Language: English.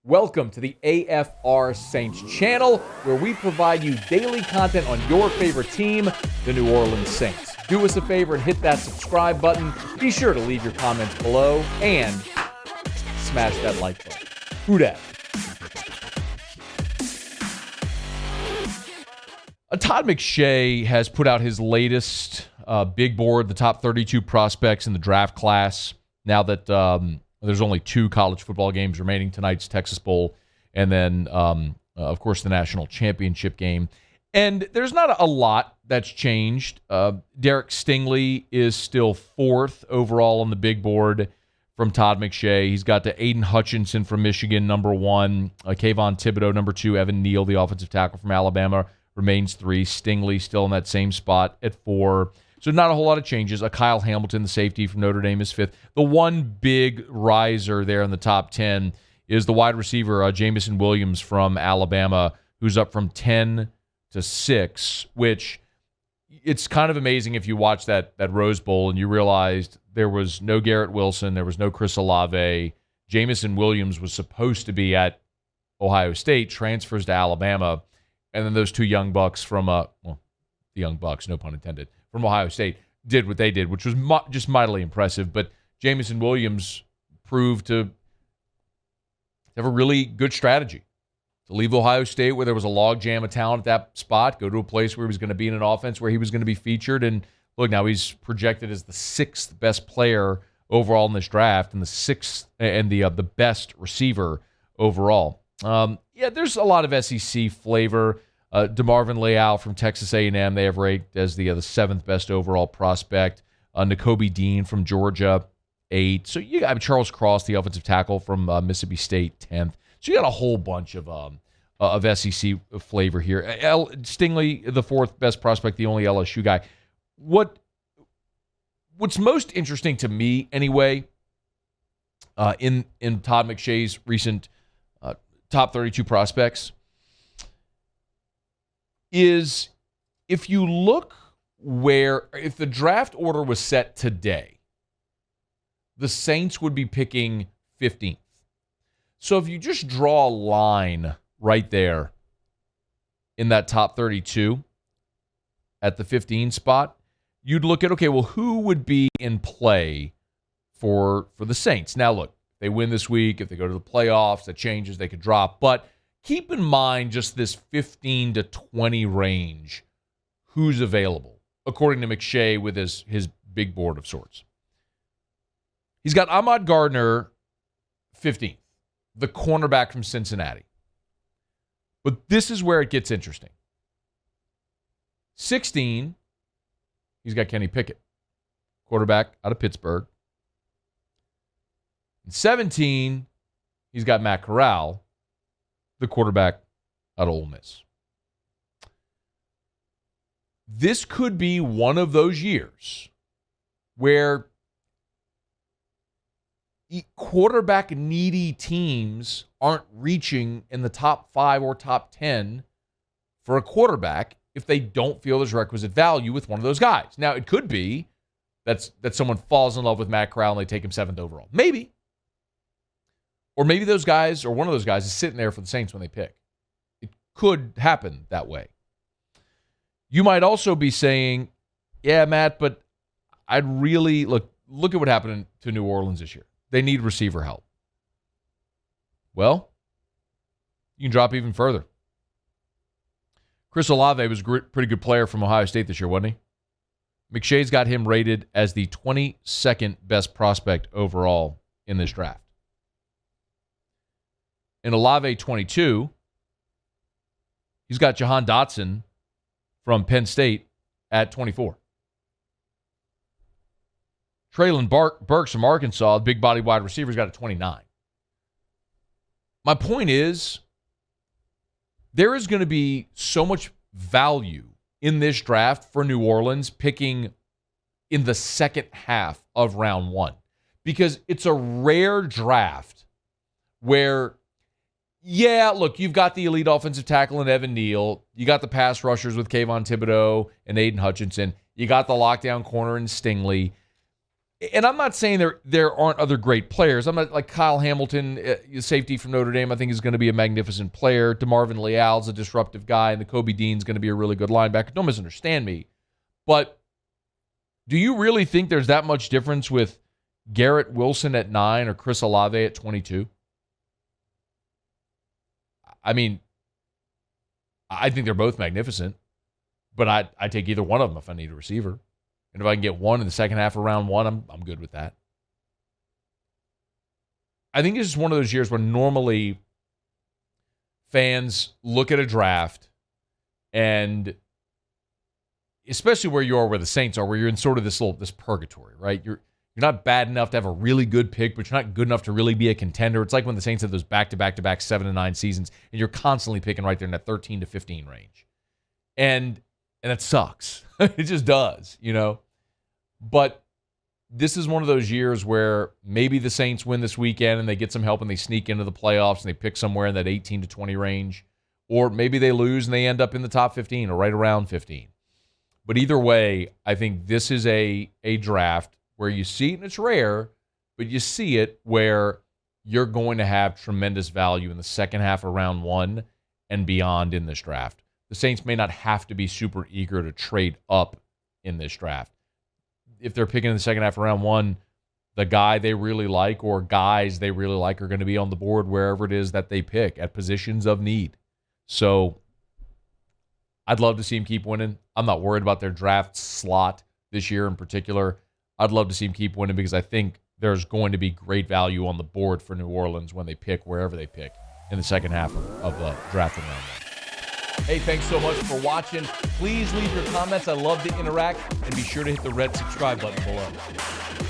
Welcome to the AFR Saints channel, where we provide you daily content on your favorite team, the New Orleans Saints. Do us a favor and hit that subscribe button. Be sure to leave your comments below and smash that like button. Who dat? Todd McShay has put out his latest big board, the top 32 prospects in the draft class. Now that there's only 2 college football games remaining, tonight's Texas Bowl, and then, of course, the national championship game. And there's not a lot that's changed. Derek Stingley is still 4th overall on the big board from Todd McShay. He's got to Aiden Hutchinson from Michigan, number 1. Kayvon Thibodeau, number 2. Evan Neal, the offensive tackle from Alabama, remains 3. Stingley still in that same spot at 4. So not a whole lot of changes. Kyle Hamilton, the safety from Notre Dame, is 5th. The one big riser there in the top 10 is the wide receiver, Jamison Williams from Alabama, who's up from 10 to 6, which it's kind of amazing if you watch that Rose Bowl and you realized there was no Garrett Wilson, there was no Chris Olave. Jamison Williams was supposed to be at Ohio State, transfers to Alabama, and then those 2 young bucks from, the young bucks, no pun intended, from Ohio State did what they did, which was just mightily impressive. But Jamison Williams proved to have a really good strategy to leave Ohio State, where there was a logjam of talent at that spot, go to a place where he was going to be in an offense where he was going to be featured. And look, now he's projected as the 6th best player overall in this draft and the 6th and the best receiver overall. There's a lot of SEC flavor. DeMarvin Leal from Texas A&M, they have ranked as the 7th best overall prospect. Nakobe Dean from Georgia, 8. So you got Charles Cross, the offensive tackle from Mississippi State, 10th. So you got a whole bunch of SEC flavor here. Stingley, the 4th best prospect, the only LSU guy. What's most interesting to me, anyway, in Todd McShay's recent top 32 prospects, is if you look if the draft order was set today, the Saints would be picking 15th. So if you just draw a line right there in that top 32 at the 15 spot, you'd look at, okay, well, who would be in play for the Saints? Now, look, if they win this week, if they go to the playoffs, that changes, they could drop. But keep in mind just this 15 to 20 range, who's available, according to McShay with his big board of sorts. He's got Ahmad Gardner, 15th, the cornerback from Cincinnati. But this is where it gets interesting. 16, he's got Kenny Pickett, quarterback out of Pittsburgh. And 17, he's got Matt Corral, the quarterback out of Ole Miss. This could be one of those years where quarterback-needy teams aren't reaching in the top 5 or top 10 for a quarterback if they don't feel there's requisite value with one of those guys. Now, it could be that someone falls in love with Matt Corral and they take him 7th overall. Maybe. Or maybe those guys, or one of those guys, is sitting there for the Saints when they pick. It could happen that way. You might also be saying, yeah, Matt, but I'd really, look at what happened to New Orleans this year. They need receiver help. Well, you can drop even further. Chris Olave was a pretty good player from Ohio State this year, wasn't he? McShay's got him rated as the 22nd best prospect overall in this draft. In Olave 22, he's got Jahan Dotson from Penn State at 24. Traylon Burks from Arkansas, the big body wide receiver, has got a 29. My point is, there is going to be so much value in this draft for New Orleans picking in the second half of round 1, because it's a rare draft where, yeah, look, you've got the elite offensive tackle in Evan Neal. You got the pass rushers with Kayvon Thibodeau and Aiden Hutchinson. You got the lockdown corner in Stingley. And I'm not saying there aren't other great players. I'm not like Kyle Hamilton, safety from Notre Dame, I think is going to be a magnificent player. DeMarvin Leal's a disruptive guy, and the Kobe Dean's going to be a really good linebacker. Don't misunderstand me. But do you really think there's that much difference with Garrett Wilson at 9 or Chris Olave at 22? I mean, I think they're both magnificent, but I'd take either one of them if I need a receiver. And if I can get one in the second half of round 1, I'm good with that. I think it's just one of those years where normally fans look at a draft, and especially where you are, where the Saints are, where you're in sort of this purgatory, right? You're not bad enough to have a really good pick, but you're not good enough to really be a contender. It's like when the Saints have those back-to-back-to-back 7-9 seasons, and you're constantly picking right there in that 13 to 15 range. And that sucks. It just does, you know? But this is one of those years where maybe the Saints win this weekend and they get some help and they sneak into the playoffs and they pick somewhere in that 18 to 20 range. Or maybe they lose and they end up in the top 15 or right around 15. But either way, I think this is a draft where you see it, and it's rare, but you see it where you're going to have tremendous value in the second half of round 1 and beyond in this draft. The Saints may not have to be super eager to trade up in this draft. If they're picking in the second half of round 1, the guy they really like or guys they really like are going to be on the board wherever it is that they pick at positions of need. So I'd love to see him keep winning. I'm not worried about their draft slot this year in particular. I'd love to see him keep winning because I think there's going to be great value on the board for New Orleans when they pick wherever they pick in the second half of the draft round 1. Hey, thanks so much for watching. Please leave your comments. I love to interact. And be sure to hit the red subscribe button below.